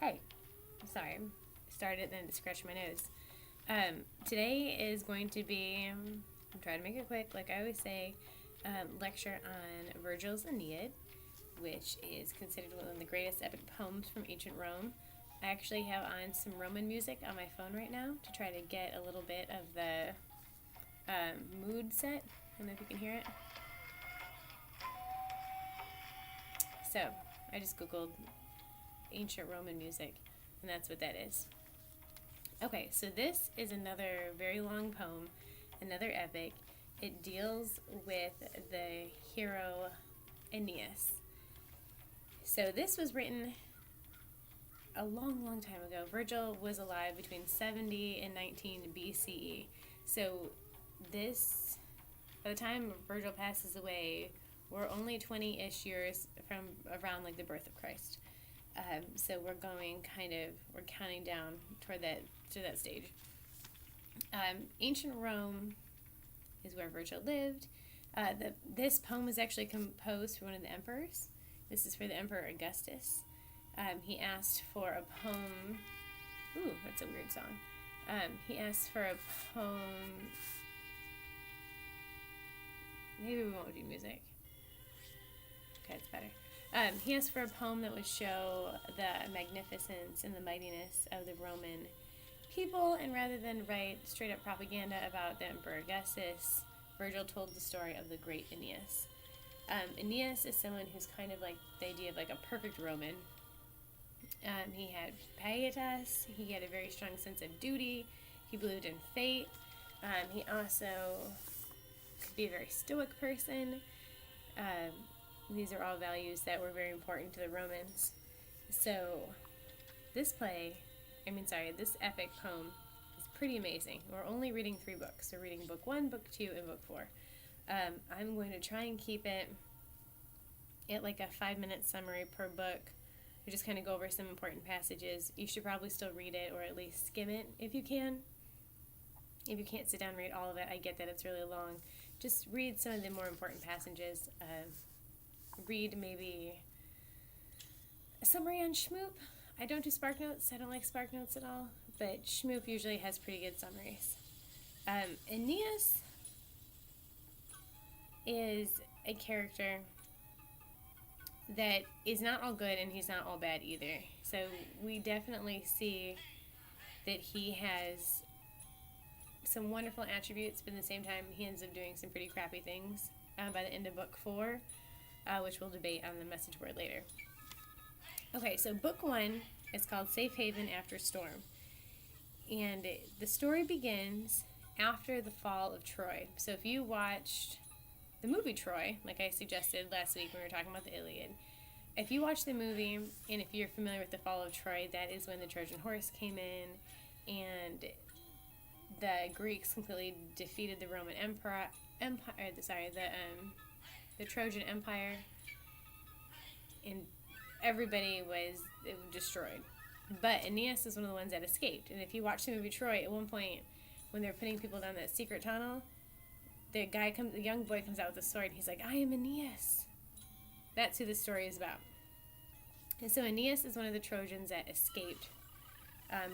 Hey, sorry, started and then to scratch my nose. Today is going to be, I'm trying to make it quick, like I always say, lecture on Virgil's Aeneid, which is considered one of the greatest epic poems from ancient Rome. I actually have on some Roman music on my phone right now to try to get a little bit of the mood set. I don't know if you can hear it. So, I just googled ancient Roman music, and that's what that is. Okay, so this is another very long poem, another epic. It deals with the hero Aeneas. So this was written a long, long time ago. Virgil was alive between 70 and 19 BCE. So this, by the time Virgil passes away, we're only 20-ish years from around like the birth of Christ. So we're counting down toward that stage. Ancient Rome is where Virgil lived. This poem was actually composed for one of the emperors. This is for the Emperor Augustus. He asked for a poem. Ooh, that's a weird song. He asked for a poem. Maybe we won't do music. Okay, it's better. He asked for a poem that would show the magnificence and the mightiness of the Roman people, and rather than write straight up propaganda about the Emperor Augustus, Virgil told the story of the great Aeneas. Aeneas is someone who's kind of like the idea of like a perfect Roman. He had pietas, he had a very strong sense of duty, he believed in fate. He also could be a very stoic person. These are all values that were very important to the Romans. So this epic poem is pretty amazing. We're only reading 3 books. We're reading book 1, book 2, and book 4. I'm going to try and keep it at like a 5-minute summary per book. I just kind of go over some important passages. You should probably still read it or at least skim it if you can. If you can't sit down and read all of it, I get that it's really long. Just read some of the more important passages. Read maybe a summary on Shmoop. I don't do SparkNotes. I don't like SparkNotes at all, but Shmoop usually has pretty good summaries. Aeneas is a character that is not all good and he's not all bad either. So we definitely see that he has some wonderful attributes, but at the same time he ends up doing some pretty crappy things by the end of book 4, which we'll debate on the message board later. Okay, so book 1 is called Safe Haven After Storm. And the story begins after the fall of Troy. So if you watched the movie Troy, like I suggested last week when we were talking about the Iliad, if you watch the movie, and if you're familiar with the fall of Troy, that is when the Trojan horse came in, and the Greeks completely defeated the Roman the Trojan Empire, and everybody was destroyed. But Aeneas is one of the ones that escaped. And if you watch the movie Troy, at one point, when they're putting people down that secret tunnel, the young boy comes out with a sword, and he's like, "I am Aeneas." That's who the story is about. And so Aeneas is one of the Trojans that escaped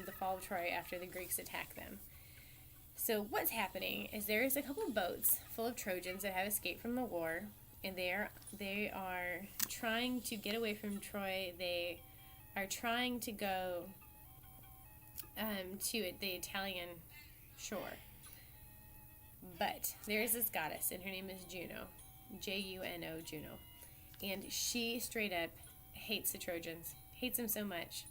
the fall of Troy after the Greeks attacked them. So what's happening is there is a couple of boats full of Trojans that have escaped from the war, and they are trying to get away from Troy. They are trying to go to the Italian shore. But there is this goddess, and her name is Juno, Juno, Juno. And she straight up hates the Trojans, hates them so much.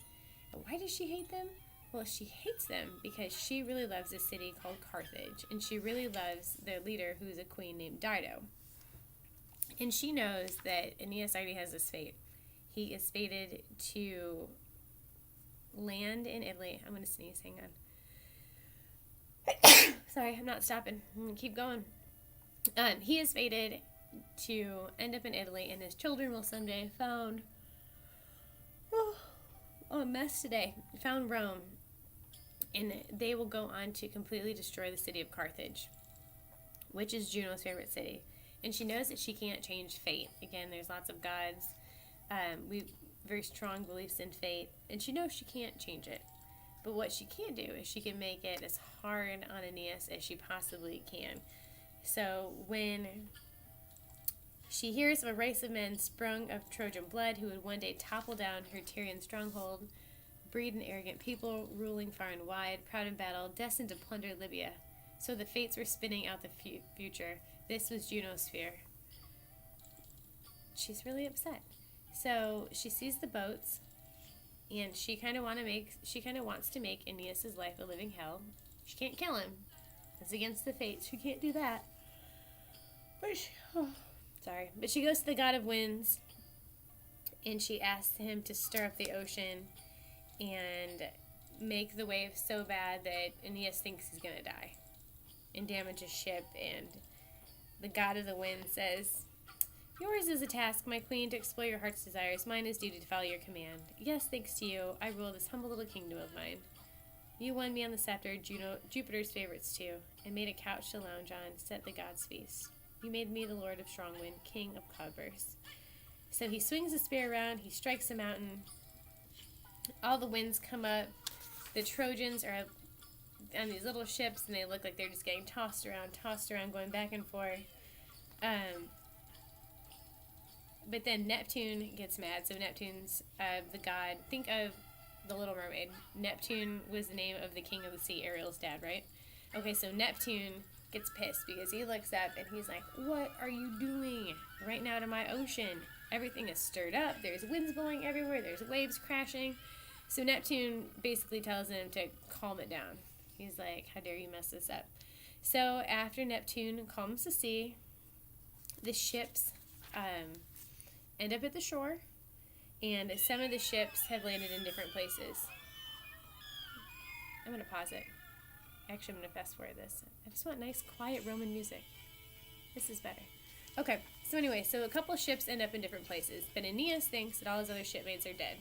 And why does she hate them? Well, she hates them because she really loves a city called Carthage, and she really loves their leader, who's a queen named Dido. And she knows that Aeneas already has this fate. He is fated to land in Italy. I'm going to sneeze, hang on. Sorry, I'm not stopping. I'm going to keep going. He is fated to end up in Italy, and his children will someday found Rome, and they will go on to completely destroy the city of Carthage, which is Juno's favorite city. And she knows that she can't change fate. Again, there's lots of gods. very strong beliefs in fate, and she knows she can't change it. But what she can do is she can make it as hard on Aeneas as she possibly can. So when she hears of a race of men sprung of Trojan blood who would one day topple down her Tyrian stronghold, breed an arrogant people, ruling far and wide, proud in battle, destined to plunder Libya. So the fates were spinning out the future. This was Juno's fear. She's really upset. So she sees the boats, and she kind of wants to make Aeneas' life a living hell. She can't kill him. It's against the fates. She can't do that. But she goes to the god of winds, and she asks him to stir up the ocean and make the waves so bad that Aeneas thinks he's going to die and damage his ship. And the god of the wind says, "Yours is a task, my queen, to explore your heart's desires. Mine is duty to follow your command. Yes, thanks to you, I rule this humble little kingdom of mine. You won me on the scepter, Jupiter's favorites too, and made a couch to lounge on, set the gods' feast. You made me the lord of strong wind, king of cloudbursts." So he swings the spear around, he strikes a mountain, all the winds come up, the Trojans are on these little ships, and they look like they're just getting tossed around, going back and forth. But then Neptune gets mad. So Neptune's the god. Think of The Little Mermaid. Neptune was the name of the king of the sea, Ariel's dad, right? Okay, so Neptune gets pissed because he looks up and he's like, "What are you doing right now to my ocean? Everything is stirred up. There's winds blowing everywhere. There's waves crashing." So Neptune basically tells him to calm it down. He's like, "How dare you mess this up?" So after Neptune calms the sea, the ships end up at the shore, and some of the ships have landed in different places. I'm going to pause it. Actually, I'm going to fast forward this. I just want nice, quiet Roman music. This is better. Okay, so anyway, so a couple ships end up in different places, but Aeneas thinks that all his other shipmates are dead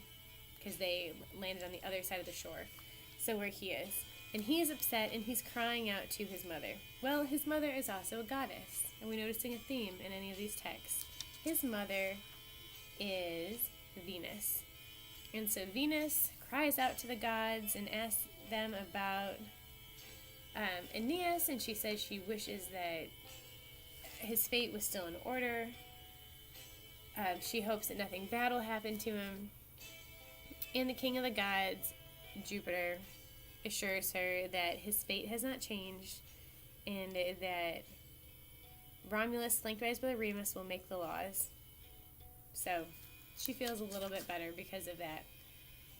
because they landed on the other side of the shore, so where he is. And he is upset, and he's crying out to his mother. Well, his mother is also a goddess, and we're noticing a theme in any of these texts. His mother is Venus. And so Venus cries out to the gods and asks them about Aeneas, and she says she wishes that his fate was still in order. She hopes that nothing bad will happen to him. And the king of the gods, Jupiter, assures her that his fate has not changed and that Romulus, flanked by his brother Remus, will make the laws. So she feels a little bit better because of that.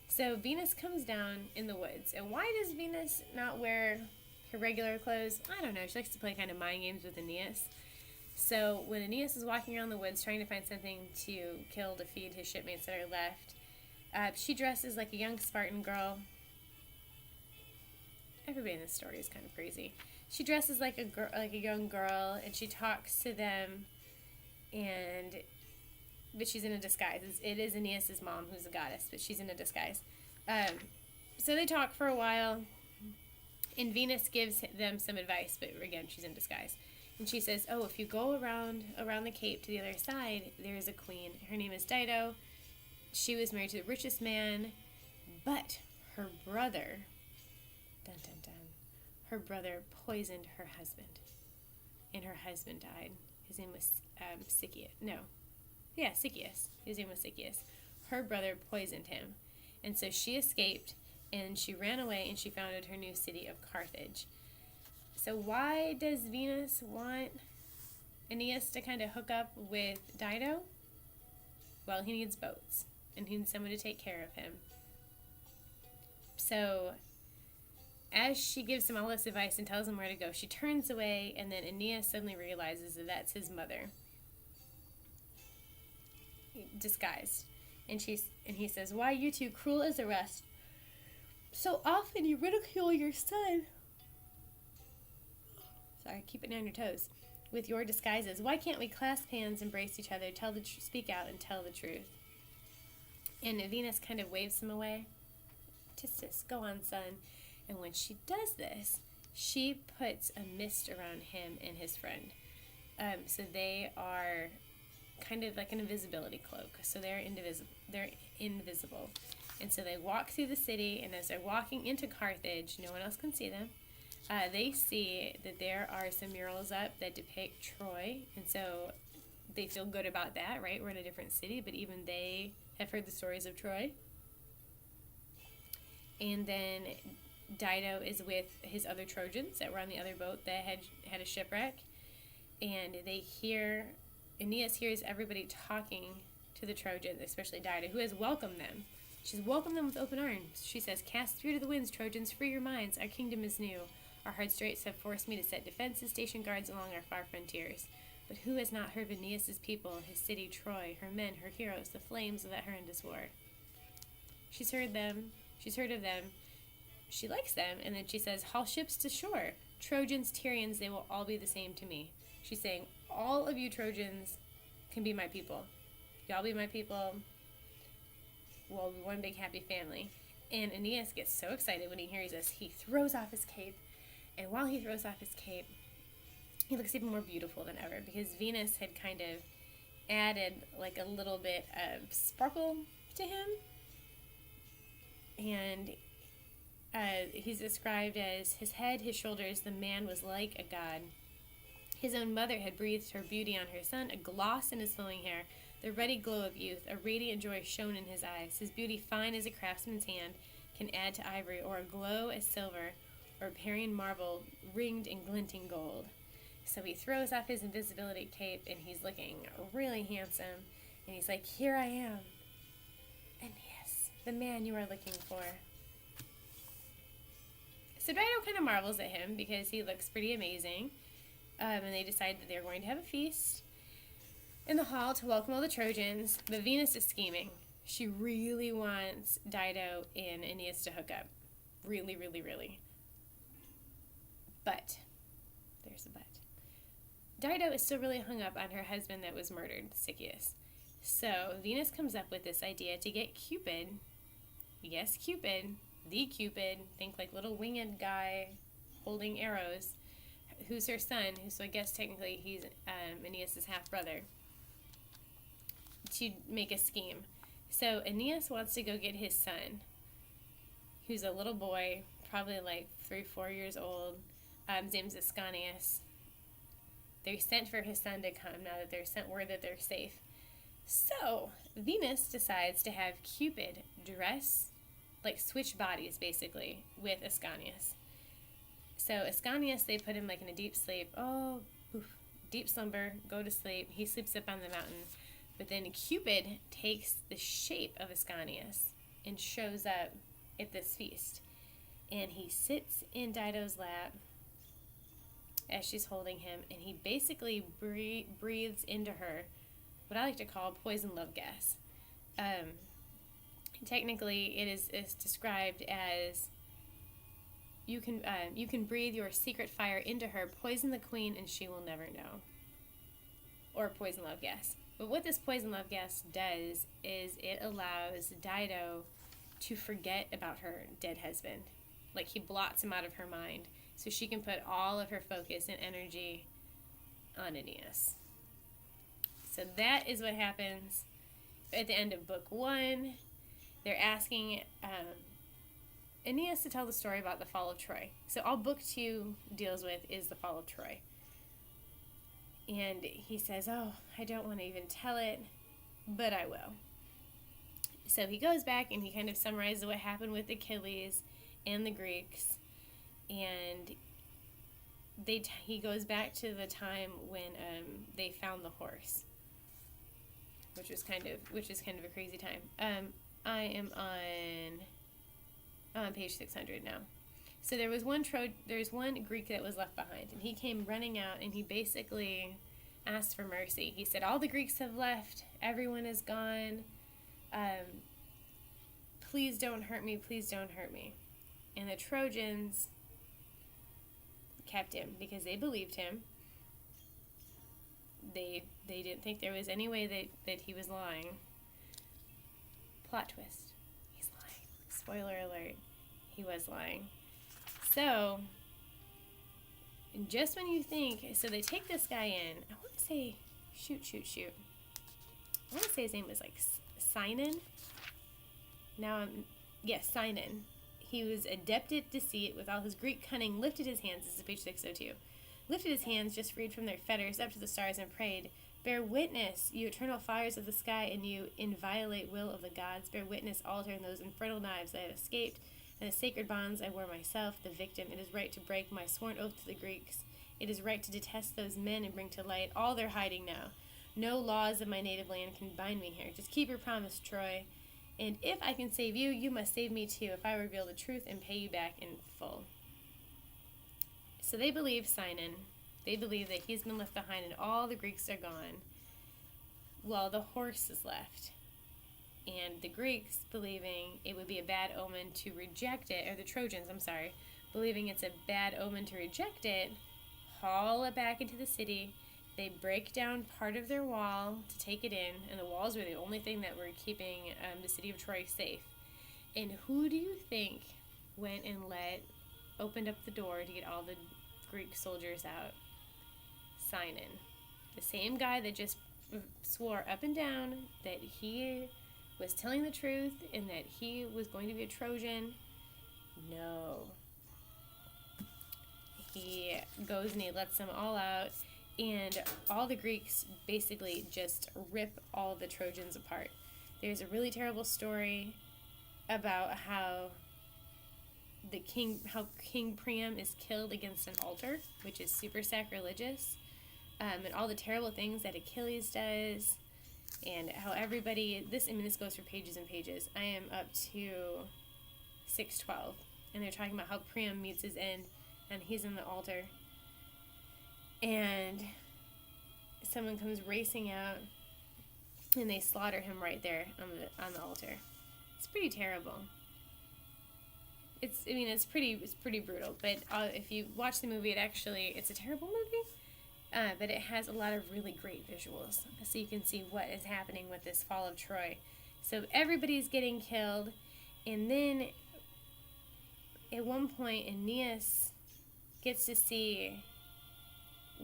So Venus comes down in the woods. And why does Venus not wear her regular clothes? I don't know. She likes to play kind of mind games with Aeneas. So when Aeneas is walking around the woods trying to find something to kill to feed his shipmates that are left, she dresses like a young Spartan girl. Everybody in this story is kind of crazy. She dresses like a young girl, and she talks to them, but she's in a disguise. It is Aeneas' mom who's a goddess, but she's in a disguise. So they talk for a while, and Venus gives them some advice, but again, she's in disguise. And she says, "Oh, if you go around the cape to the other side, there is a queen. Her name is Dido. She was married to the richest man, but her brother, dun dun dun, her brother poisoned her husband, and her husband died. His name was Sychaeus. His name was Sychaeus. Her brother poisoned him, and so she escaped, and she ran away, and she founded her new city of Carthage." So why does Venus want Aeneas to kind of hook up with Dido? Well, he needs boats, and he needs someone to take care of him. So as she gives him all this advice and tells him where to go, she turns away, and then Aeneas suddenly realizes that that's his mother, disguised. And he says, "Why, you two, cruel as the rest, so often you ridicule your son. Sorry, keep it on your toes. With your disguises, why can't we clasp hands, embrace each other, speak out, and tell the truth?" And Venus kind of waves him away. "Tis, go on, son." And when she does this, she puts a mist around him and his friend. So they are kind of like an invisibility cloak. So they're they're invisible. And so they walk through the city, and as they're walking into Carthage, no one else can see them. They see that there are some murals up that depict Troy, and so they feel good about that, right? We're in a different city, but even they have heard the stories of Troy. And then Dido is with his other Trojans that were on the other boat that had a shipwreck, and Aeneas hears everybody talking to the Trojans, especially Dido, who has welcomed them. She's welcomed them with open arms. She says, "Cast through to the winds, Trojans, free your minds. Our kingdom is new. Our hard straits have forced me to set defenses, station guards along our far frontiers. But who has not heard of Aeneas' people, his city Troy, her men, her heroes, the flames of that horrendous war?" She's heard of them. She likes them, and then she says, "Haul ships to shore. Trojans, Tyrians, they will all be the same to me." She's saying, all of you Trojans can be my people. Y'all be my people. We'll be one big happy family. And Aeneas gets so excited when he hears this, he throws off his cape. And while he throws off his cape, he looks even more beautiful than ever, because Venus had kind of added like a little bit of sparkle to him. And he's described as his head, his shoulders, the man was like a god. His own mother had breathed her beauty on her son, a gloss in his flowing hair, the ruddy glow of youth, a radiant joy shone in his eyes. His beauty, fine as a craftsman's hand, can add to ivory, or a glow as silver, or Parian marble ringed in glinting gold. So he throws off his invisibility cape, and he's looking really handsome, and he's like, "Here I am, Aeneas, the man you are looking for." So Dido kind of marvels at him because he looks pretty amazing, and they decide that they're going to have a feast in the hall to welcome all the Trojans, but Venus is scheming. She really wants Dido and Aeneas to hook up. Really, really, really. But, there's a but. Dido is still really hung up on her husband that was murdered, Sychaeus. So Venus comes up with this idea to get Cupid, yes, Cupid, the Cupid, think like little winged guy holding arrows, who's her son, so I guess technically he's Aeneas' half-brother, to make a scheme. So Aeneas wants to go get his son, who's a little boy, probably like 3-4 years old. His name's Ascanius. They sent for his son to come now that they're sent word that they're safe. So Venus decides to have Cupid dress, like switch bodies basically, with Ascanius. So Ascanius, they put him like in a deep sleep. Oh, poof, deep slumber, go to sleep. He sleeps up on the mountain. But then Cupid takes the shape of Ascanius and shows up at this feast. And he sits in Dido's lap as she's holding him, and he basically breathes into her what I like to call poison love gas. Technically, it is described as you can breathe your secret fire into her, poison the queen, and she will never know. Or poison love gas. But what this poison love gas does is it allows Dido to forget about her dead husband. Like, he blots him out of her mind, so she can put all of her focus and energy on Aeneas. So that is what happens at the end of book 1. They're asking Aeneas to tell the story about the fall of Troy. So all book 2 deals with is the fall of Troy. And he says, "Oh, I don't want to even tell it, but I will." So he goes back and he kind of summarizes what happened with Achilles and the Greeks, and he goes back to the time when they found the horse, which is kind of a crazy time. I am on page 600 now. So there's one Greek that was left behind, and he came running out, and he basically asked for mercy. He said, "All the Greeks have left. Everyone is gone. Please don't hurt me. Please don't hurt me." And the Trojans kept him because they believed him. They didn't think there was any way that he was lying. Plot twist. He's lying. Spoiler alert. He was lying. So, just when you think, so they take this guy in. I want to say, shoot. I want to say his name was like Sinon. Sinon. He was adept at deceit. With all his Greek cunning, lifted his hands, this is page 602, lifted his hands, just freed from their fetters, up to the stars and prayed, bear witness, you eternal fires of the sky, and you inviolate will of the gods. Bear witness, altar, and those infernal knives I have escaped, and the sacred bonds I wore myself, the victim. It is right to break my sworn oath to the Greeks. It is right to detest those men and bring to light all their hiding now. No laws of my native land can bind me here. Just keep your promise, Troy. And if I can save you, you must save me too, if I reveal the truth and pay you back in full. So they believe Sinon. They believe that he's been left behind and all the Greeks are gone. Well, the horse is left. And the Greeks, believing it would be a bad omen to reject it, or the Trojans, believing it's a bad omen to reject it, haul it back into the city. They break down part of their wall to take it in, and the walls were the only thing that were keeping the city of Troy safe. And who do you think went and opened up the door to get all the Greek soldiers out? Sinon. The same guy that just swore up and down that he was telling the truth and that he was going to be a Trojan. No. He goes and he lets them all out, and all the Greeks basically just rip all the Trojans apart. There's a really terrible story about how King Priam is killed against an altar, which is super sacrilegious, and all the terrible things that Achilles does, and how everybody, this goes for pages and pages. I am up to 612, and they're talking about how Priam meets his end, and he's in the altar, and someone comes racing out, and they slaughter him right there on the altar. It's pretty terrible. It's pretty brutal. But if you watch the movie, it's a terrible movie, but it has a lot of really great visuals, so you can see what is happening with this fall of Troy. So everybody's getting killed, and then at one point, Aeneas gets to see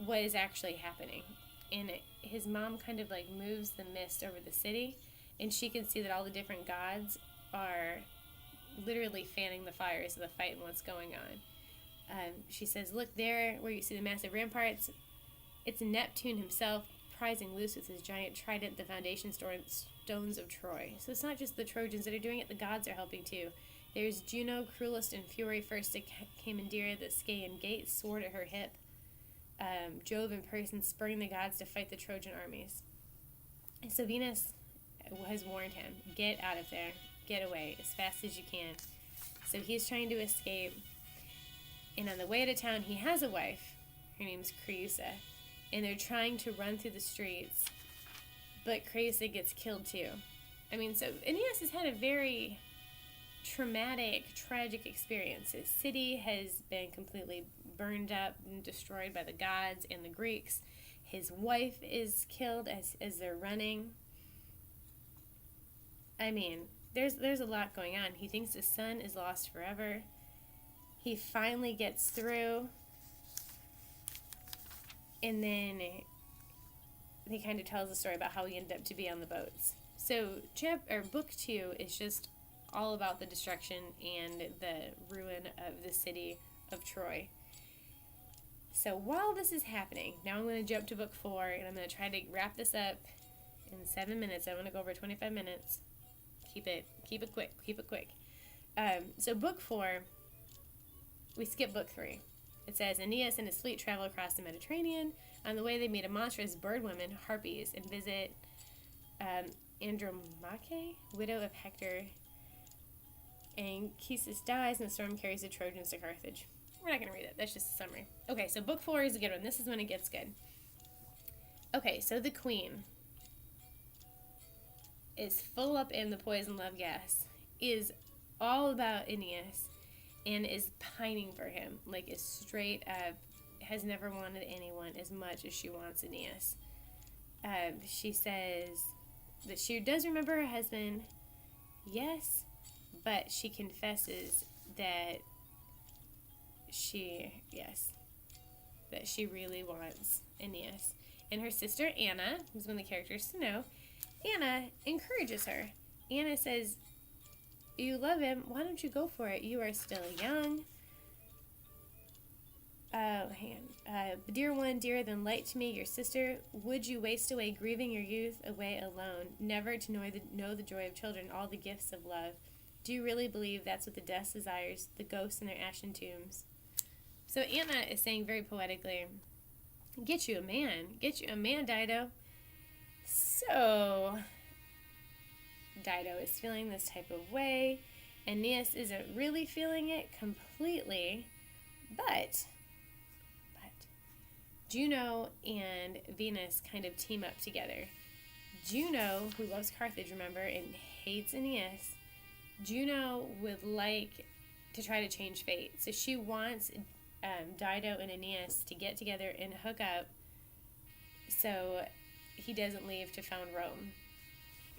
what is actually happening, and his mom kind of moves the mist over the city, and she can see that all the different gods are literally fanning the fires of the fight and what's going on. She says, look there where you see the massive ramparts, it's Neptune himself prizing loose with his giant trident the foundation stones of Troy. So it's not just the Trojans that are doing it, the gods are helping too. There's Juno, cruelest in fury, first to commandeer the Scaean gate, sword at her hip. Jove in person spurring the gods to fight the Trojan armies. So Venus has warned him, get out of there, get away as fast as you can. So he's trying to escape, and on the way to town he has a wife, her name's Creusa, and they're trying to run through the streets, but Creusa gets killed too. So Aeneas has had a very traumatic, tragic experience. His city has been completely burned up and destroyed by the gods and the Greeks. His wife is killed as they're running. There's a lot going on. He thinks his son is lost forever. He finally gets through, and then he kind of tells a story about how he ended up to be on the boats. So book 2 is just all about the destruction and the ruin of the city of Troy. So while this is happening, now I'm going to jump to book 4, and I'm going to try to wrap this up in 7 minutes. I'm going to go over 25 minutes. Keep it quick. So book 4, we skip book 3. It says, Aeneas and his fleet travel across the Mediterranean. On the way, they meet a monstrous bird woman, Harpies, and visit Andromache, widow of Hector. And Anchises dies, and the storm carries the Trojans to Carthage. We're not going to read it. That's just a summary. Okay, so book 4 is a good one. This is when it gets good. Okay, so the queen is full up in the poison love gas, is all about Aeneas, and is pining for him. Is straight up, has never wanted anyone as much as she wants Aeneas. She says that she does remember her husband, yes, but she confesses that she really wants Aeneas. And her sister Anna, who's one of the characters to know, Anna encourages her Anna says, you love him, why don't you go for it? You are still young. Dear one, dearer than light to me, your sister, would you waste away grieving your youth away alone, never to know the joy of children, all the gifts of love? Do you really believe that's what the dust desires, the ghosts in their ashen tombs? So Anna is saying very poetically, get you a man, Dido. So Dido is feeling this type of way. Aeneas isn't really feeling it completely, but Juno and Venus kind of team up together. Juno, who loves Carthage, remember, and hates Aeneas, Juno would like to try to change fate. So she wants Dido and Aeneas to get together and hook up so he doesn't leave to found Rome.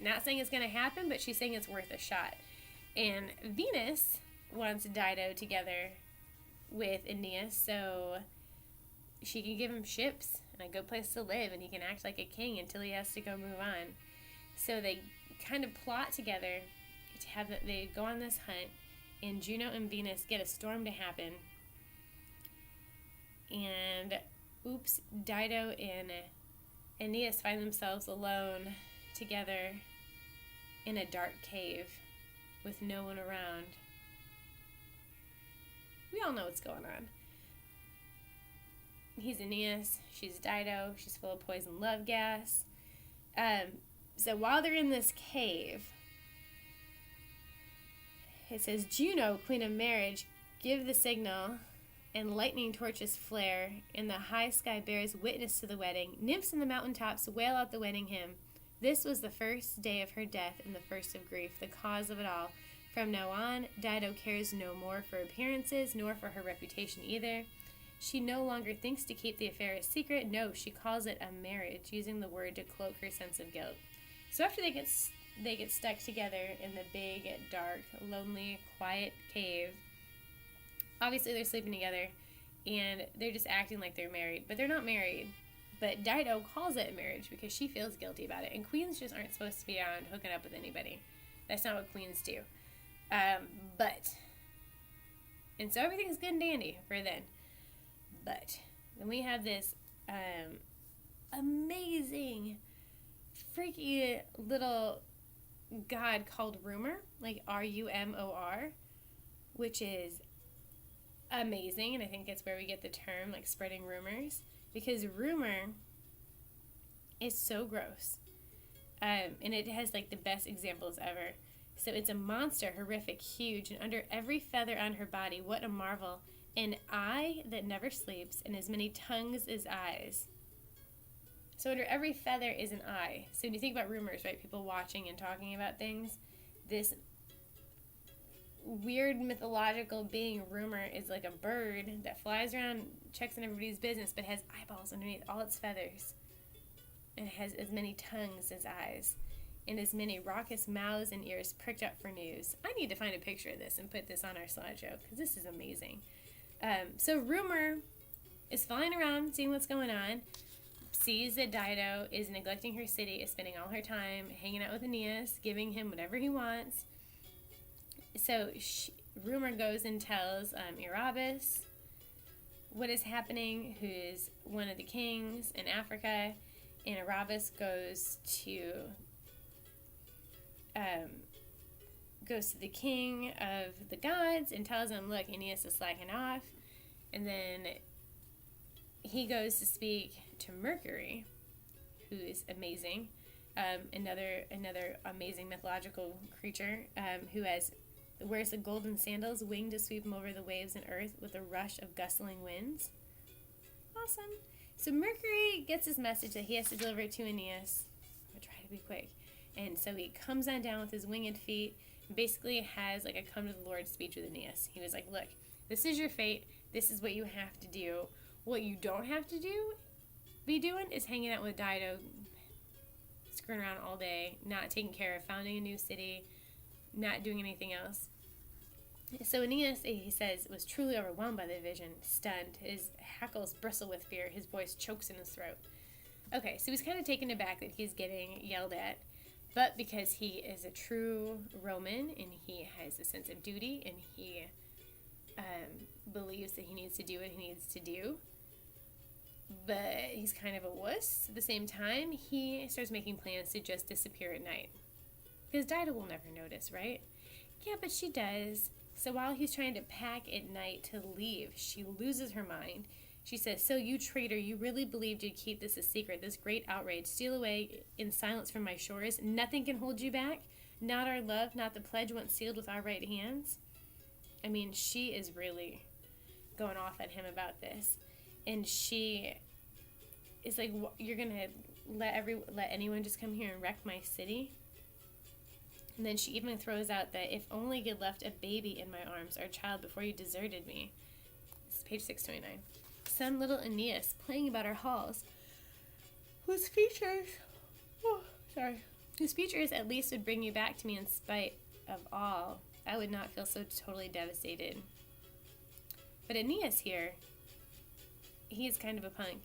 Not saying it's going to happen, but she's saying it's worth a shot. And Venus wants Dido together with Aeneas so she can give him ships and a good place to live, and he can act like a king until he has to go move on. So they kind of plot together to have that they go on this hunt, and Juno and Venus get a storm to happen. And oops, Dido and Aeneas find themselves alone together in a dark cave with no one around. We all know what's going on. He's Aeneas, she's Dido, she's full of poison love gas. So while they're in this cave, it says, Juno, queen of marriage, give the signal, and lightning torches flare, and the high sky bears witness to the wedding. Nymphs in the mountaintops wail out the wedding hymn. This was the first day of her death and the first of grief, the cause of it all. From now on, Dido cares no more for appearances, nor for her reputation either. She no longer thinks to keep the affair a secret. No, she calls it a marriage, using the word to cloak her sense of guilt. So after they get stuck together in the big, dark, lonely, quiet cave, obviously they're sleeping together, and they're just acting like they're married, but they're not married. But Dido calls it a marriage because she feels guilty about it, and queens just aren't supposed to be around hooking up with anybody. That's not what queens do. And so everything's good and dandy for then. But then we have this amazing, freaky little god called Rumor, like R-U-M-O-R, which is amazing, and I think it's where we get the term, like, spreading rumors, because rumor is so gross, and it has, like, the best examples ever. So it's a monster, horrific, huge, and under every feather on her body, what a marvel, an eye that never sleeps, and as many tongues as eyes. So under every feather is an eye. So when you think about rumors, right, people watching and talking about things, this weird mythological being Rumor is like a bird that flies around, checks on everybody's business, but has eyeballs underneath all its feathers, and has as many tongues as eyes, and as many raucous mouths and ears pricked up for news. I need to find a picture of this and put this on our slideshow, because this is amazing. So Rumor is flying around, seeing what's going on, sees that Dido is neglecting her city, is spending all her time hanging out with Aeneas, giving him whatever he wants. So Rumor goes and tells Erebus what is happening, who is one of the kings in Africa, and Erebus goes to the king of the gods and tells him, look, Aeneas is slacking off. And then he goes to speak to Mercury, who is amazing, another amazing mythological creature, who wears the golden sandals, winged to sweep him over the waves and earth with a rush of gustling winds. Awesome. So Mercury gets his message that he has to deliver it to Aeneas. I'm going to try to be quick. And so he comes on down with his winged feet, and basically has like a come to the Lord speech with Aeneas. He was like, look, this is your fate. This is what you have to do. What you don't have to be doing is hanging out with Dido, screwing around all day, not taking care of founding a new city, not doing anything else. So Aeneas, he says, was truly overwhelmed by the vision, stunned. His hackles bristle with fear. His voice chokes in his throat. Okay, so he's kind of taken aback that he's getting yelled at. But because he is a true Roman and he has a sense of duty and he believes that he needs to do what he needs to do, but he's kind of a wuss at the same time, he starts making plans to just disappear at night. Because Dido will never notice, right? Yeah, but she does. So while he's trying to pack at night to leave, she loses her mind. She says, "So you traitor, you really believed you'd keep this a secret, this great outrage, steal away in silence from my shores? Nothing can hold you back? Not our love, not the pledge once sealed with our right hands?" I mean, she is really going off at him about this. And she is like, "You're going to let anyone just come here and wreck my city?" And then she even throws out that, "If only you'd left a baby in my arms, our child, before you deserted me." This is page 629. Some little Aeneas playing about our halls, whose features at least would bring you back to me in spite of all. I would not feel so totally devastated. But Aeneas here, he is kind of a punk.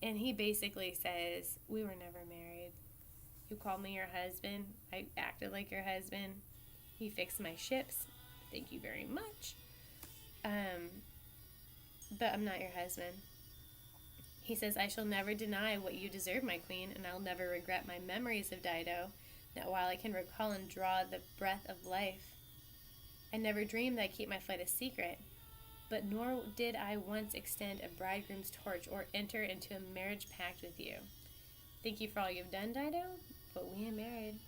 And he basically says, "We were never married. You called me your husband. I acted like your husband. You fixed my ships. Thank you very much. But I'm not your husband." He says, "I shall never deny what you deserve, my queen, and I'll never regret my memories of Dido, not while I can recall and draw the breath of life. I never dreamed that I'd keep my flight a secret, but nor did I once extend a bridegroom's torch or enter into a marriage pact with you. Thank you for all you've done, Dido, but we ain't married."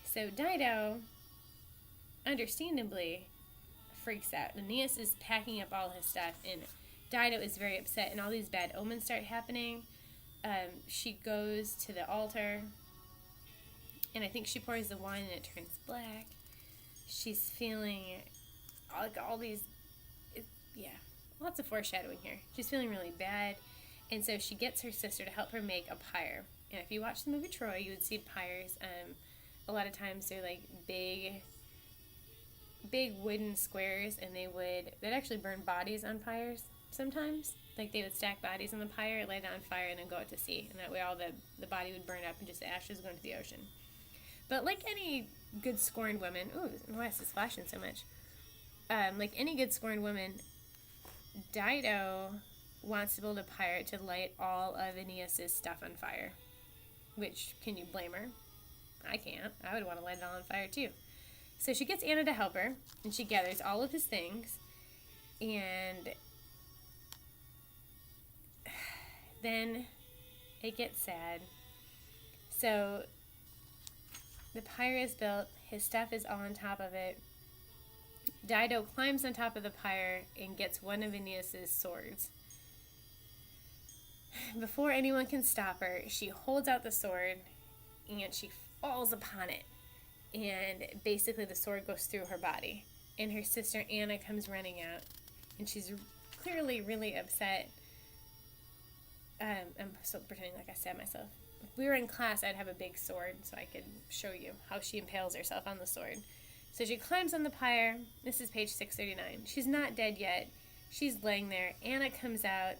So Dido, understandably, freaks out. Aeneas is packing up all his stuff, and Dido is very upset, and all these bad omens start happening. She goes to the altar, and I think she pours the wine and it turns black. She's feeling like all these, lots of foreshadowing here. She's feeling really bad, and so she gets her sister to help her make a pyre. And if you watch the movie Troy, you would see pyres. A lot of times they're like big wooden squares, and they'd actually burn bodies on pyres sometimes. Like they would stack bodies on the pyre, lay it on fire, and then go out to sea. And that way all the body would burn up and just the ashes go into the ocean. But like any good scorned woman, why is this flashing so much? Like any good scorned woman, Dido wants to build a pyre to light all of Aeneas' stuff on fire. Which, can you blame her? I can't. I would want to light it all on fire too. So she gets Anna to help her, and she gathers all of his things, and then it gets sad. So the pyre is built, his stuff is all on top of it. Dido climbs on top of the pyre and gets one of Aeneas' swords. Before anyone can stop her, she holds out the sword and she falls upon it. And basically the sword goes through her body. And her sister Anna comes running out. And she's clearly really upset. I'm still pretending like I stabbed myself. If we were in class, I'd have a big sword so I could show you how she impales herself on the sword. So she climbs on the pyre. This is page 639. She's not dead yet. She's laying there. Anna comes out,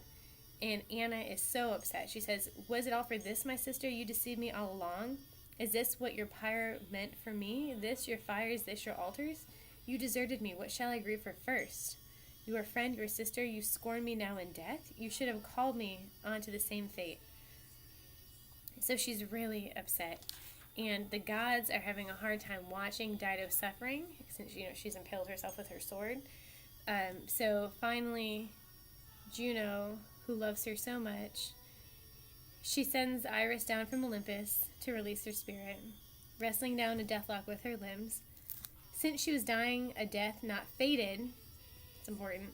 and Anna is so upset. She says, "Was it all for this, my sister? You deceived me all along? Is this what your pyre meant for me? This your fires, this your altars? You deserted me. What shall I grieve for first? Your friend, your sister, you scorn me now in death? You should have called me onto the same fate." So she's really upset. And the gods are having a hard time watching Dido suffering, since she's impaled herself with her sword. So finally, Juno, who loves her so much, she sends Iris down from Olympus to release her spirit, wrestling down a deathlock with her limbs. Since she was dying a death not fated, it's important,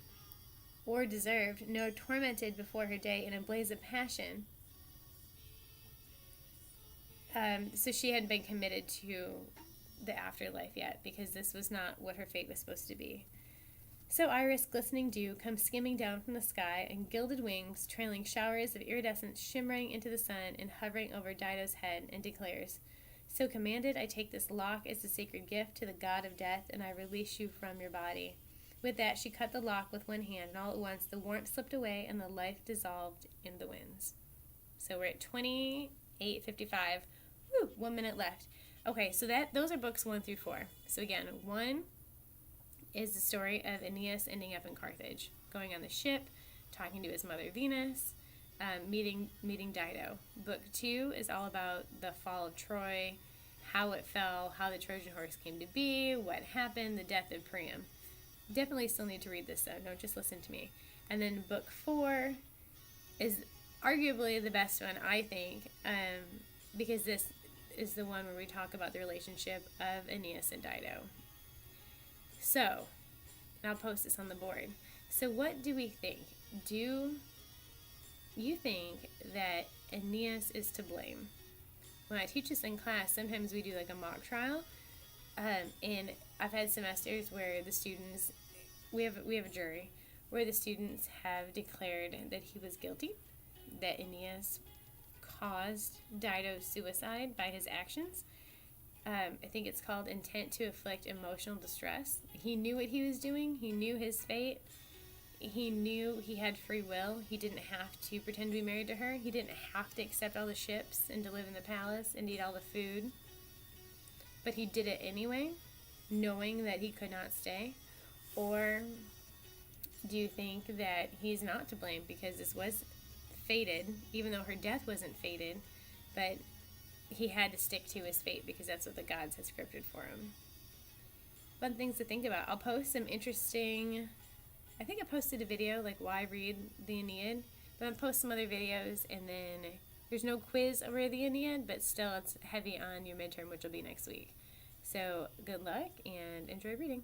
or deserved, no, tormented before her day in a blaze of passion. So she hadn't been committed to the afterlife yet, because this was not what her fate was supposed to be. So Iris, glistening dew, comes skimming down from the sky, and gilded wings, trailing showers of iridescence shimmering into the sun and hovering over Dido's head, and declares, "So commanded, I take this lock as a sacred gift to the god of death, and I release you from your body." With that, she cut the lock with one hand, and all at once the warmth slipped away, and the life dissolved in the winds. So we're at 28:55. Whew, 1 minute left. Okay, so those are books 1 through 4. So again, 1 is the story of Aeneas ending up in Carthage, going on the ship, talking to his mother Venus, meeting Dido. Book 2 is all about the fall of Troy, how it fell, how the Trojan horse came to be, what happened, the death of Priam. Definitely still need to read this though, don't just listen to me. And then book 4 is arguably the best one, I think, because this is the one where we talk about the relationship of Aeneas and Dido. So, I'll post this on the board. So what do we think? Do you think that Aeneas is to blame? When I teach this in class, sometimes we do like a mock trial, and I've had semesters where the students, we have a jury, where the students have declared that he was guilty, that Aeneas caused Dido's suicide by his actions. I think it's called intent to inflict emotional distress. He knew what he was doing. He knew his fate. He knew he had free will. He didn't have to pretend to be married to her. He didn't have to accept all the ships and to live in the palace and eat all the food. But he did it anyway, knowing that he could not stay. Or do you think that he's not to blame because this was fated, even though her death wasn't fated, but he had to stick to his fate because that's what the gods had scripted for him? Fun things to think about. I'll post some interesting, I think I posted a video like why read the Aeneid, but I'll post some other videos, and then there's no quiz over the Aeneid, but still it's heavy on your midterm, which will be next week. So good luck and enjoy reading.